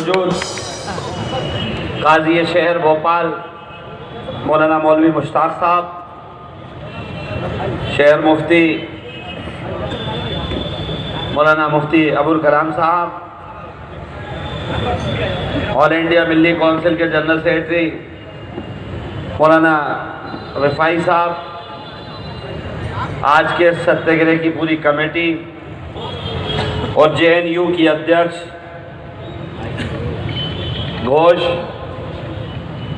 वजूद काजी शहर भोपाल मौलाना मौलवी मुश्ताक साहब, शहर मुफ्ती मौलाना मुफ्ती अबुल कलाम साहब, ऑल इंडिया मिल्ली काउंसिल के जनरल सेक्रेटरी मौलाना रिफाई साहब, आज के सत्याग्रह की पूरी कमेटी और JNU की अध्यक्ष घोष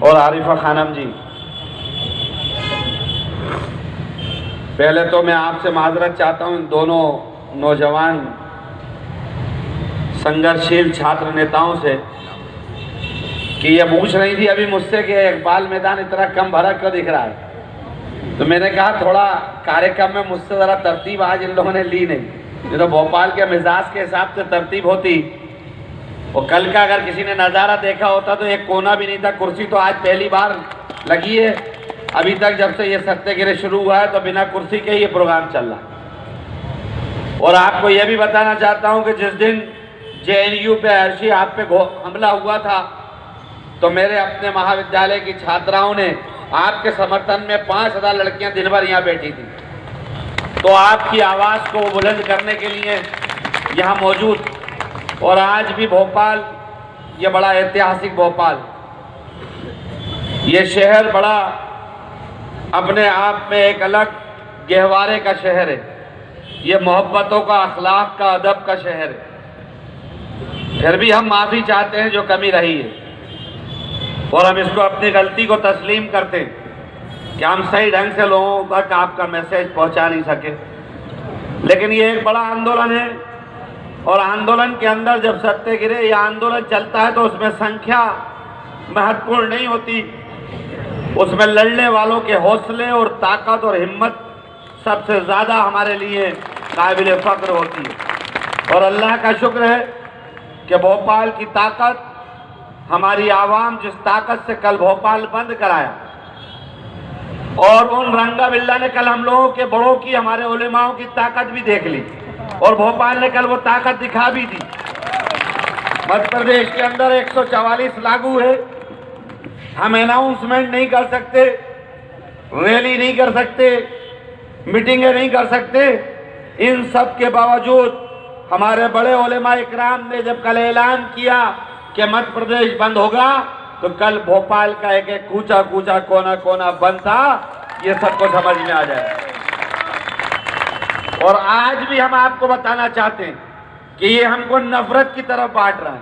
और आरिफा खानम जी, पहले तो मैं आपसे माजरत चाहता हूं इन दोनों नौजवान संघर्षशील छात्र नेताओं से कि ये पूछ रही थी अभी मुझसे कि इकबाल मैदान इतना कम भरा क्यों दिख रहा है। तो मैंने कहा थोड़ा कार्यक्रम में मुझसे ज़रा तरतीब आज इन लोगों ने ली नहीं, ये तो भोपाल के मिजाज के हिसाब से तरतीब होती। और कल का अगर किसी ने नज़ारा देखा होता तो एक कोना भी नहीं था, कुर्सी तो आज पहली बार लगी है। अभी तक जब से ये सत्याग्रह शुरू हुआ है तो बिना कुर्सी के ये प्रोग्राम चल रहा है। और आपको यह भी बताना चाहता हूं कि जिस दिन JNU पे अर्शी आप पे हमला हुआ था तो मेरे अपने महाविद्यालय की छात्राओं ने आपके समर्थन में 5000 लड़कियां दिन भर यहाँ बैठी थी। तो आपकी आवाज़ को बुलंद करने के लिए यहाँ मौजूद। और आज भी भोपाल, ये बड़ा ऐतिहासिक भोपाल, ये शहर बड़ा अपने आप में एक अलग गहवारे का शहर है। ये मोहब्बतों का, अखलाक का, अदब का शहर है। फिर भी हम माफ़ी चाहते हैं जो कमी रही है और हम इसको अपनी गलती को तस्लीम करते हैं कि हम सही ढंग से लोगों तक आपका मैसेज पहुंचा नहीं सके। लेकिन ये एक बड़ा आंदोलन है और आंदोलन के अंदर जब सत्याग्रह या आंदोलन चलता है तो उसमें संख्या महत्वपूर्ण नहीं होती, उसमें लड़ने वालों के हौसले और ताकत और हिम्मत सबसे ज़्यादा हमारे लिए काबिल फ़ख्र होती है। और अल्लाह का शुक्र है कि भोपाल की ताकत, हमारी आवाम जिस ताकत से कल भोपाल बंद कराया, और उन रंगा बिल्ला ने कल हम लोगों के बड़ों की, हमारे उलेमाओं की ताकत भी देख ली और भोपाल ने कल वो ताकत दिखा भी दी। मध्य प्रदेश के अंदर 144 लागू है। हम अनाउंसमेंट नहीं कर सकते, रैली नहीं कर सकते, मीटिंगें नहीं कर सकते। इन सब के बावजूद हमारे बड़े उलेमा इकराम ने जब कल ऐलान किया कि मध्य प्रदेश बंद होगा तो कल भोपाल का एक एक कूचा कूचा कोना कोना बंद था, ये सबको समझ में आ जाए। और आज भी हम आपको बताना चाहते हैं कि ये हमको नफरत की तरफ बांट रहा है,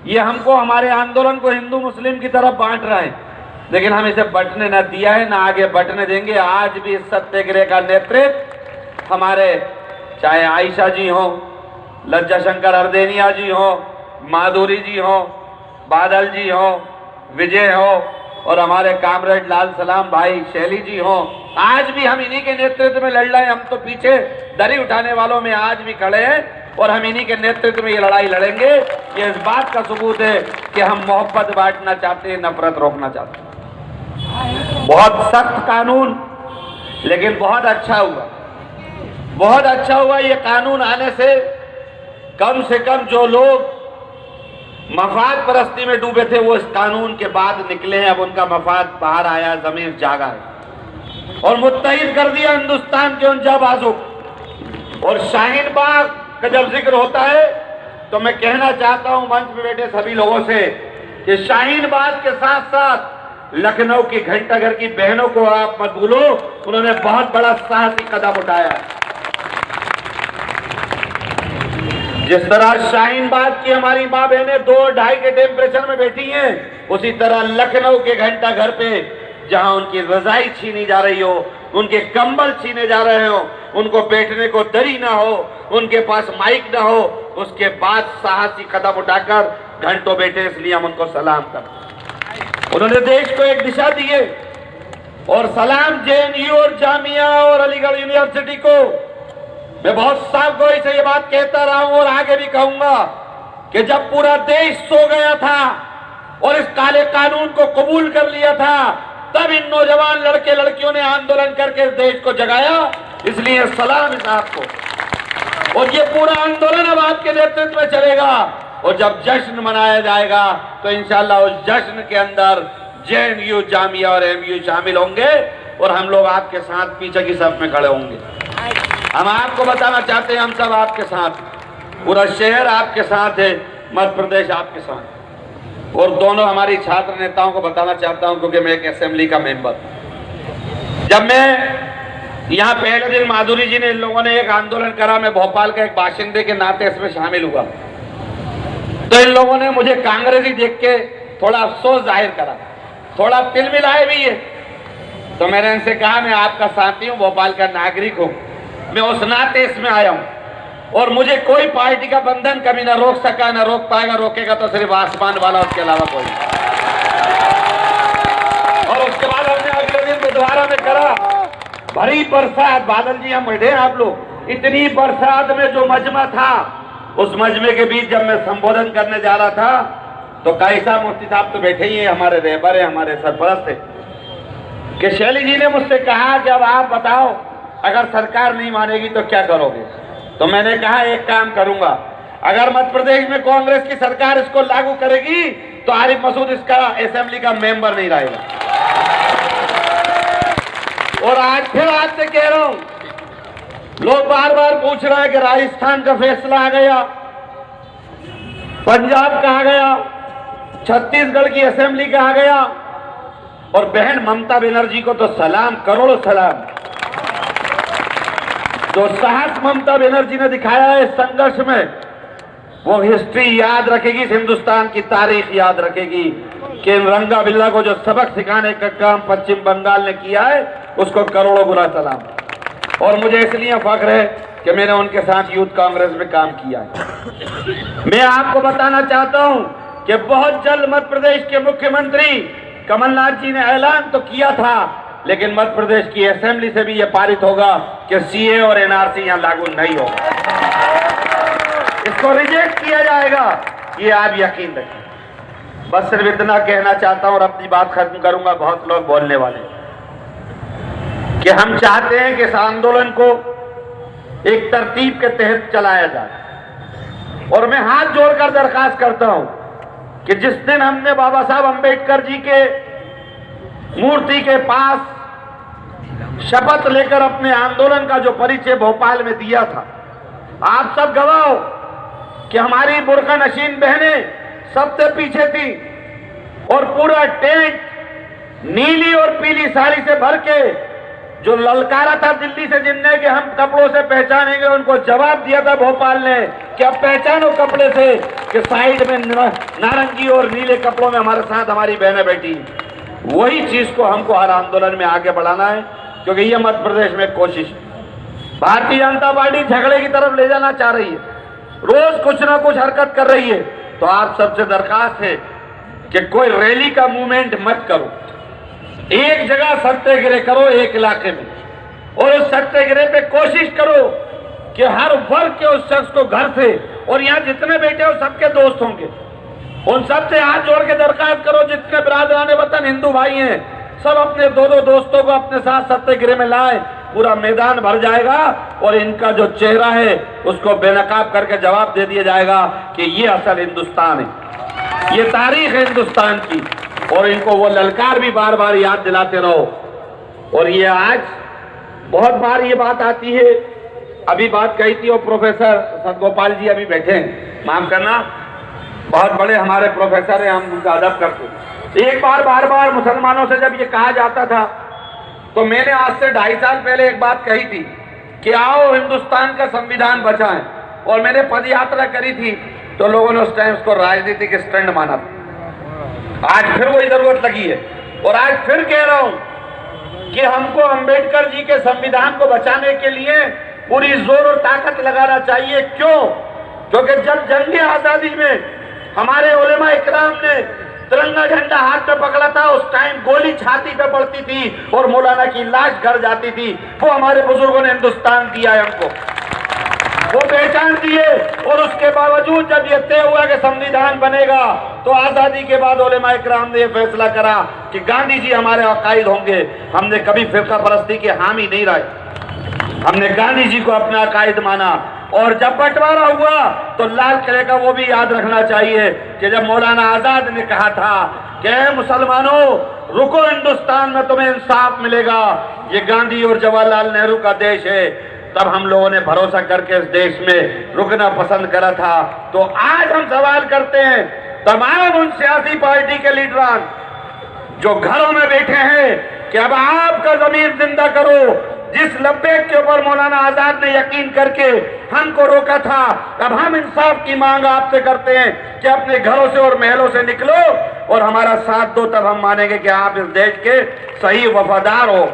ये हमको, हमारे आंदोलन को हिंदू मुस्लिम की तरफ बांट रहा है। लेकिन हम इसे बंटने न दिया है, ना आगे बंटने देंगे। आज भी इस सत्याग्रह का नेतृत्व हमारे, चाहे आयशा जी हो, लज्जा शंकर अर्देनिया जी हो, माधुरी जी हो, बादल जी हो, विजय हो, और हमारे कामरेड लाल सलाम भाई शैली जी हो, आज भी हम इन्हीं के नेतृत्व में लड़ रहे हैं। हम तो पीछे दरी उठाने वालों में आज भी खड़े हैं और हम इन्हीं के नेतृत्व में ये लड़ाई लड़ेंगे। ये इस बात का सबूत है कि हम मोहब्बत बांटना चाहते हैं, नफरत रोकना चाहते हैं। बहुत सख्त कानून, लेकिन बहुत अच्छा हुआ, बहुत अच्छा हुआ ये कानून आने से। कम से कम जो लोग मफाद परस्ती में डूबे थे वो इस कानून के बाद निकले हैं। अब उनका मफाद बाहर आया, ज़मीर जागा है और मुत्तहिद कर दिया हिंदुस्तान के उन जाबाजों को। और शाहीन बाग का जब जिक्र होता है तो मैं कहना चाहता हूं मंच में बैठे सभी लोगों से कि शाहीन बाग के साथ साथ लखनऊ की घंटाघर की बहनों को आप मत भूलो, उन्होंने बहुत बड़ा साहसी कदम उठाया। जिस तरह शाहीन बाग की हमारी माँ बहनें 2-2.5 के टेम्परेचर में बैठी हैं, उसी तरह लखनऊ के घंटाघर पे जहां उनकी रजाई छीनी जा रही हो, उनके कंबल छीने जा रहे हो, उनको बैठने को दरी ना हो, उनके पास माइक ना हो, उसके बाद साहसी कदम उठाकर घंटों बैठे, इसलिए हम उनको सलाम करते हैं। उन्होंने देश को एक दिशा दी है। और सलाम JNU और जामिया और अलीगढ़ यूनिवर्सिटी को मैं बहुत साफ गोई से ये बात कहता रहा हूं और आगे भी कहूंगा कि जब पूरा देश सो गया था और इस काले कानून को कबूल कर लिया था, तब इन नौजवान लड़के लड़कियों ने आंदोलन करके इस देश को जगाया। इसलिए सलाम इस आपको। और ये पूरा आंदोलन अब आपके नेतृत्व में चलेगा और जब जश्न मनाया जाएगा तो इंशाअल्लाह उस जश्न के अंदर JNU जामिया और MU शामिल होंगे और हम लोग आपके साथ पीछे की सफ में खड़े होंगे। हम आपको बताना चाहते हैं, हम सब आपके साथ, पूरा शहर आपके साथ है, मध्य प्रदेश आपके साथ। और दोनों हमारी छात्र नेताओं को बताना चाहता हूं, क्योंकि मैं एक असेंबली का मेंबर, जब मैं यहाँ पहले दिन माधुरी जी ने, इन लोगों ने एक आंदोलन करा, मैं भोपाल का एक बाशिंदे के नाते इसमें शामिल हुआ, तो इन लोगों ने मुझे कांग्रेसी देख के थोड़ा अफसोस जाहिर करा, थोड़ा तिलमिलाए भी है। तो मैंने इनसे कहा, मैं आपका साथी हूँ, भोपाल का नागरिक हूँ, मैं उस नाते इसमें आया हूँ और मुझे कोई पार्टी का बंधन कभी ना रोक सका, ना रोक पाएगा, रोकेगा तो सिर्फ आसमान वाला, उसके अलावा कोई। और उसके बाद हमने अगले दिन बुधवारा में करा, भरी बरसात, बादल जी हम बैठे आप लोग, इतनी बरसात में जो मजमा था, उस मजमे के बीच जब मैं संबोधन करने जा रहा था तो कैसा मुफ्ती साहब तो बैठे ही हैं, हमारे रहबर है, हमारे सरपरस्त है, कि शैली जी ने मुझसे कहा कि अब आप बताओ, अगर सरकार नहीं मानेगी तो क्या करोगे? तो मैंने कहा एक काम करूंगा, अगर मध्य प्रदेश में कांग्रेस की सरकार इसको लागू करेगी तो आरिफ मसूद इसका असेंबली का मेंबर नहीं रहेगा। और आज फिर आपसे कह रहा हूं, लोग बार बार पूछ रहे हैं कि राजस्थान का फैसला आ गया, पंजाब का आ गया, छत्तीसगढ़ की असेंबली का आ गया, और बहन ममता बनर्जी को तो सलाम, करोड़ों सलाम। जो साहस ममता बनर्जी ने दिखाया है इस संघर्ष में, वो हिस्ट्री याद रखेगी, हिंदुस्तान की तारीख याद रखेगी कि इन रंगा बिल्ला को जो सबक सिखाने का काम पश्चिम बंगाल ने किया है, उसको करोड़ों गुना सलाम। और मुझे इसलिए फख्र है कि मैंने उनके साथ यूथ कांग्रेस में काम किया है। मैं आपको बताना चाहता हूं कि बहुत जल्द मध्य प्रदेश के मुख्यमंत्री कमलनाथ जी ने ऐलान तो किया था, लेकिन मध्य प्रदेश की असेंबली से भी यह पारित होगा कि CA और NRC यहां लागू नहीं होगा, इसको रिजेक्ट किया जाएगा, ये आप यकीन रखें। बस सिर्फ इतना कहना चाहता हूं और अपनी बात खत्म करूंगा, बहुत लोग बोलने वाले, कि हम चाहते हैं कि इस आंदोलन को एक तरतीब के तहत चलाया जाए। और मैं हाथ जोड़कर दरखास्त करता हूं कि जिस दिन हमने बाबा साहब अंबेडकर जी के मूर्ति के पास शपथ लेकर अपने आंदोलन का जो परिचय भोपाल में दिया था, आप सब गवाह हो कि हमारी बुर्का नशीन बहनें सबसे पीछे थी और पूरा टेंट नीली और पीली साड़ी से भर के जो ललकारा था दिल्ली से, जिनने कि हम कपड़ों से पहचानेंगे, उनको जवाब दिया था भोपाल ने कि अब पहचानो कपड़े से कि साइड में नारंगी और नीले कपड़ों में हमारे साथ हमारी बहनें बैठी। वही चीज को हमको हर आंदोलन में आगे बढ़ाना है, क्योंकि ये मध्य प्रदेश में कोशिश, भारतीय जनता पार्टी झगड़े की तरफ ले जाना चाह रही है, रोज कुछ ना कुछ हरकत कर रही है। तो आप सबसे दरखास्त है कि कोई रैली का मूवमेंट मत करो, एक जगह सत्याग्रह करो एक इलाके में, और उस सत्याग्रह पे कोशिश करो कि हर वर्ग के उस शख्स को घर से, और यहाँ जितने बैठे हो सबके दोस्त होंगे, उन सबसे हाथ जोड़ के दरखास्त करो, जितने बिरादरान वतन हिंदू भाई हैं, सब अपने दो दोस्तों को अपने साथ सत्याग्रह में लाए, पूरा मैदान भर जाएगा और इनका जो चेहरा है उसको बेनकाब करके जवाब दे दिया जाएगा कि ये असल हिंदुस्तान है, ये तारीख है हिंदुस्तान की। और इनको वो ललकार भी बार बार याद दिलाते रहो। और ये आज बहुत बार ये बात आती है, अभी बात कही थी और प्रोफेसर सतगोपाल जी अभी बैठे हैं, माफ करना, बहुत बड़े हमारे प्रोफेसर हैं, हम उनका अदब करते हैं। एक बार बार मुसलमानों से जब ये कहा जाता था, तो मैंने आज से 2.5 साल पहले एक बात कही थी कि आओ हिंदुस्तान का संविधान बचाएं, और मैंने पद यात्रा करी थी, तो लोगों ने उस टाइम उसको राजनीतिक स्टैंड माना था। आज फिर वही जरूरत लगी है, और आज फिर कह रहा हूं कि हमको अंबेडकर जी के संविधान को बचाने के लिए पूरी जोर और ताकत लगाना चाहिए। क्यों? क्योंकि जब जंग आजादी में हमारे उलेमा इकराम ने तिरंगा झंडा हाथ में पकड़ा था, उस टाइम गोली छाती पे पड़ती थी और मौलाना की लाश घर जाती थी। वो हमारे बुजुर्गों ने हिंदुस्तान दिया है हमको, वो पहचान दिए। और उसके बावजूद जब ये तय हुआ कि संविधान बनेगा, तो आजादी के बाद उलेमा इकराम ने यह फैसला करा कि गांधी जी हमारे अकायद होंगे। हमने कभी फिरका परस्ती के हामी नहीं रहे, हमने गांधी जी को अपना अकायद माना। और जब बंटवारा हुआ तो लाल किले का वो भी याद रखना चाहिए कि जब मौलाना आजाद ने कहा था कि मुसलमानों रुको, हिंदुस्तान में तुम्हें इंसाफ मिलेगा, ये गांधी और जवाहरलाल नेहरू का देश है, तब हम लोगों ने भरोसा करके इस देश में रुकना पसंद करा था। तो आज हम सवाल करते हैं तमाम उन सियासी पार्टी के लीडरान जो घरों में बैठे हैं कि अब आपका ज़मीर जिंदा करो। जिस लब्बैक के ऊपर मौलाना आजाद ने यकीन करके हमको रोका था, अब हम इंसाफ की मांग आपसे करते हैं कि अपने घरों से और महलों से निकलो और हमारा साथ दो, तब हम मानेंगे कि आप इस देश के सही वफादार हो,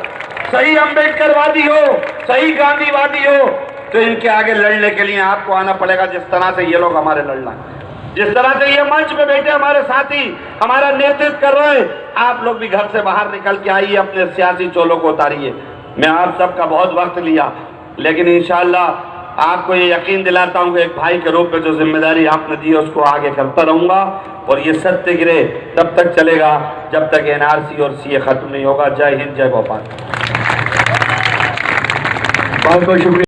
सही अम्बेडकरवादी हो, सही गांधीवादी हो। तो इनके आगे लड़ने के लिए आपको आना पड़ेगा, जिस तरह से ये लोग हमारे लड़ना, जिस तरह से ये मंच पे बैठे हमारे साथी हमारा नेतृत्व कर रहे हैं, आप लोग भी घर से बाहर निकल के आइए, अपने सियासी चोलों को उतारिए। मैं आप सबका बहुत वक्त लिया, लेकिन इंशाअल्लाह आपको ये यकीन दिलाता हूँ कि एक भाई के रूप में जो जिम्मेदारी आपने दी है उसको आगे करता रहूँगा और ये सत्याग्रह तब तक चलेगा जब तक NRC और CA खत्म नहीं होगा। जय हिंद, जय भोपाल। बहुत बहुत शुक्रिया।